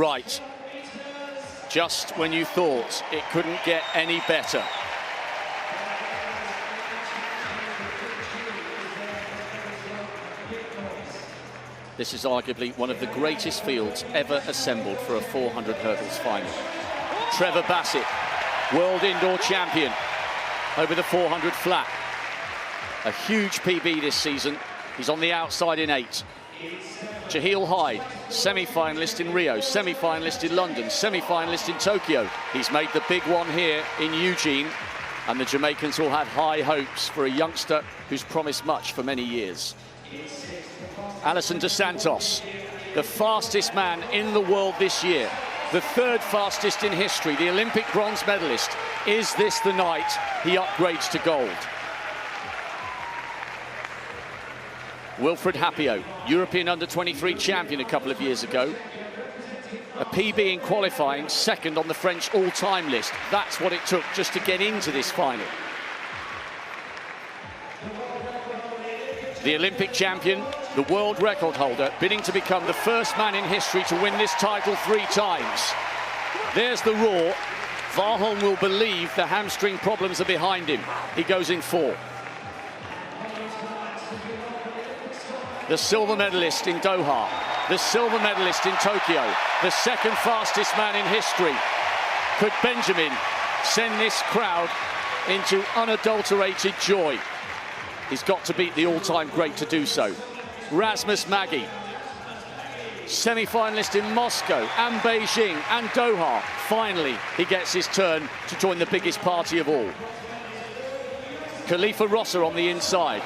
Right. Just when you thought it couldn't get any better. This is arguably one of the greatest fields ever assembled for a 400 hurdles final. Trevor Bassett, world indoor champion over the 400 flat. A huge PB this season. He's on the outside in 8. Jaheel Hyde, semi-finalist in Rio, semi-finalist in London, semi-finalist in Tokyo. He's made the big one here in Eugene, and the Jamaicans will have high hopes for a youngster who's promised much for many years. Alison dos Santos, the fastest man in the world this year, the 3rd fastest in history, the Olympic bronze medalist. Is this the night he upgrades to gold? Wilfred Hapio, European under-23 champion a couple of years ago. A PB in qualifying, 2nd on the French all-time list. That's what it took just to get into this final. The Olympic champion, the world record holder, bidding to become the first man in history to win this title 3 times. There's the roar. Warholm will believe the hamstring problems are behind him. He goes in 4. The silver medalist in Doha, the silver medalist in Tokyo, the 2nd fastest man in history. Could Benjamin send this crowd into unadulterated joy? He's got to beat the all-time great to do so. Rasmus Maggi, semi-finalist in Moscow and Beijing and Doha. Finally, he gets his turn to join the biggest party of all. Khalifa Rosser on the inside.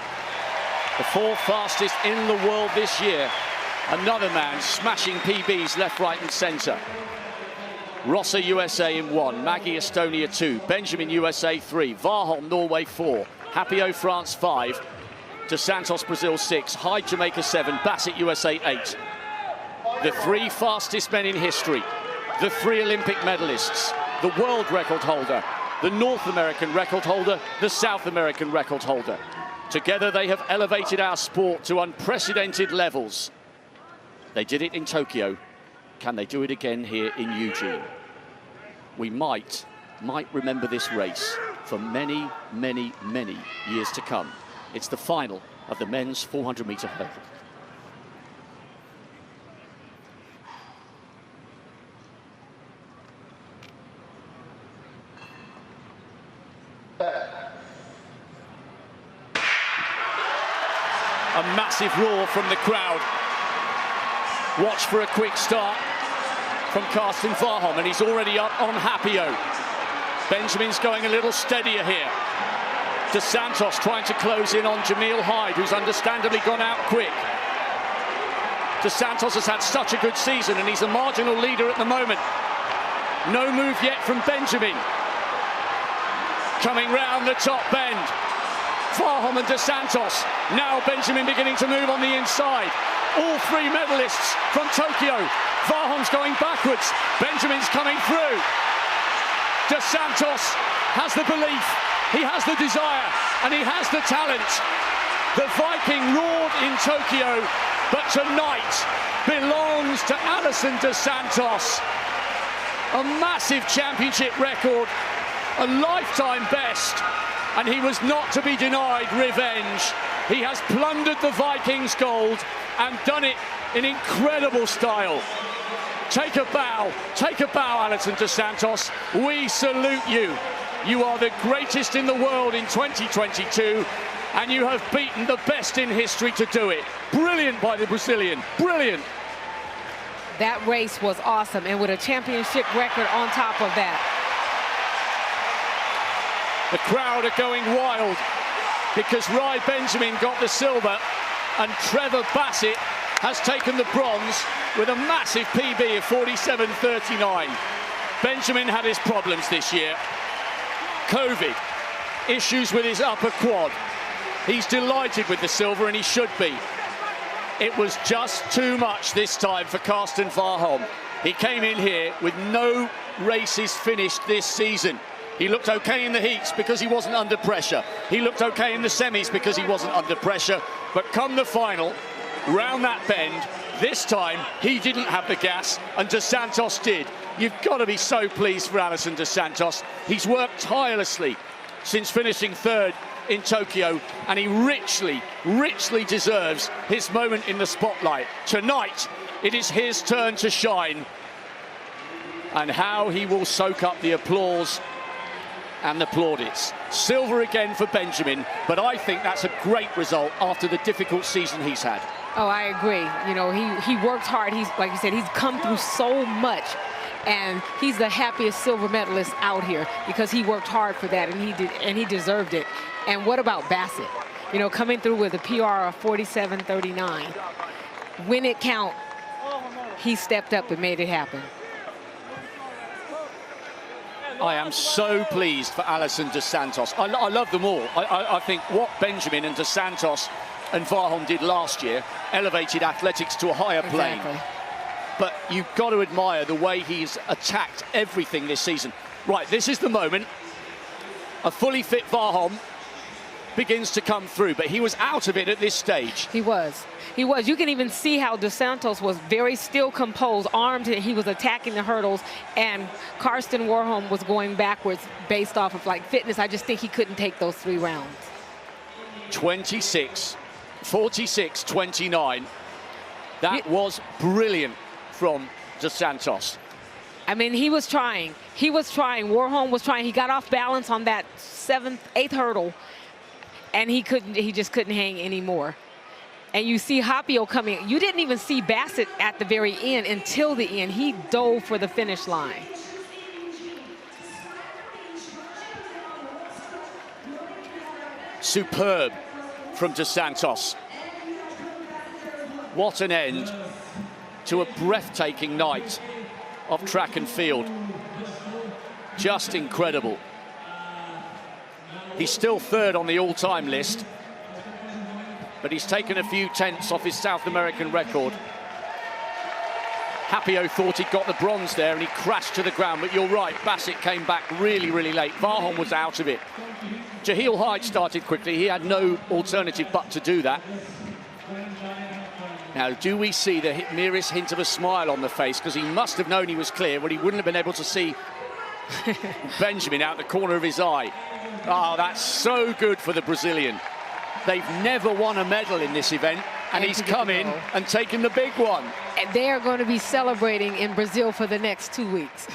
The 4th fastest in the world this year. Another man smashing PBs left, right and centre. Rosser USA in 1, Maggi Estonia 2, Benjamin USA 3, Warholm Norway 4, Hapio France 5, dos Santos Brazil 6, Hyde Jamaica 7, Bassett USA 8. The 3 fastest men in history, the 3 Olympic medalists, the world record holder, the North American record holder, the South American record holder. Together they have elevated our sport to unprecedented levels. They did it in Tokyo. Can they do it again here in Eugene? We might remember this race for many, many, many years to come. It's the final of the men's 400-meter hurdle. A massive roar from the crowd. Watch for a quick start from Karsten Warholm, and he's already up on Hapio. Benjamin's going a little steadier here. Dos Santos trying to close in on Jaheel Hyde, who's understandably gone out quick. Dos Santos has had such a good season, and he's a marginal leader at the moment. No move yet from Benjamin. Coming round the top bend. Warholm and Dos Santos. Now Benjamin beginning to move on the inside. All 3 medalists from Tokyo. Warholm's going backwards. Benjamin's coming through. Dos Santos has the belief, he has the desire, and he has the talent. The Viking roared in Tokyo, but tonight belongs to Alison dos Santos. A massive championship record, a lifetime best. And he was not to be denied revenge. He has plundered the Vikings' gold and done it in incredible style. Take a bow, Alison dos Santos. We salute you. You are the greatest in the world in 2022, and you have beaten the best in history to do it. Brilliant by the Brazilian, brilliant. That race was awesome, and with a championship record on top of that. The crowd are going wild because Rai Benjamin got the silver and Trevor Bassett has taken the bronze with a massive PB of 47.39. Benjamin had his problems this year. COVID, issues with his upper quad. He's delighted with the silver, and he should be. It was just too much this time for Karsten Warholm. He came in here with no races finished this season. He looked okay in the heats because he wasn't under pressure. He looked okay in the semis because he wasn't under pressure. But come the final, round that bend. This time, he didn't have the gas, and Dos Santos did. You've got to be so pleased for Alisson Dos Santos. He's worked tirelessly since finishing third in Tokyo, and he richly deserves his moment in the spotlight. Tonight, it is his turn to shine, and how he will soak up the applause and the plaudits. Silver again for Benjamin, but I think that's a great result after the difficult season he's had. Oh, I agree. You know, he worked hard. He's, like you said, he's come through so much, and he's the happiest silver medalist out here because he worked hard for that, and he deserved it. And what about Bassett? You know, coming through with a PR of 47.39. When it count, he stepped up and made it happen. I am so pleased for Alisson Dos Santos. I love them all. I think what Benjamin and Dos Santos and Warholm did last year elevated athletics to a higher plane. Exactly. But you've got to admire the way he's attacked everything this season. Right, this is the moment. A fully fit Warholm begins to come through, but he was out of it at this stage. He was. You can even see how Dos Santos was very still composed, armed, and he was attacking the hurdles, and Karsten Warholm was going backwards based off of like fitness. I just think he couldn't take those 3 rounds. 46-29. That was brilliant from Dos Santos. I mean, he was trying. Warholm was trying. He got off balance on that 7th, 8th hurdle, and he just couldn't hang anymore. And you see Hapio coming. You didn't even see Bassett at the very end until the end. He dove for the finish line. Superb from Dos Santos. What an end to a breathtaking night of track and field. Just incredible. He's still third on the all-time list, but he's taken a few tenths off his South American record. Hapio thought he'd got the bronze there, and he crashed to the ground, but you're right, Bassett came back really late. Warholm was out of it. Jaheel Hyde started quickly. He had no alternative but to do that. Now, do we see the merest hint of a smile on the face? Because he must have known he was clear, but he wouldn't have been able to see Benjamin out the corner of his eye. Oh, that's so good for the Brazilian. They've never won a medal in this event, and he's come in and taken the big one. And they are going to be celebrating in Brazil for the next 2 weeks.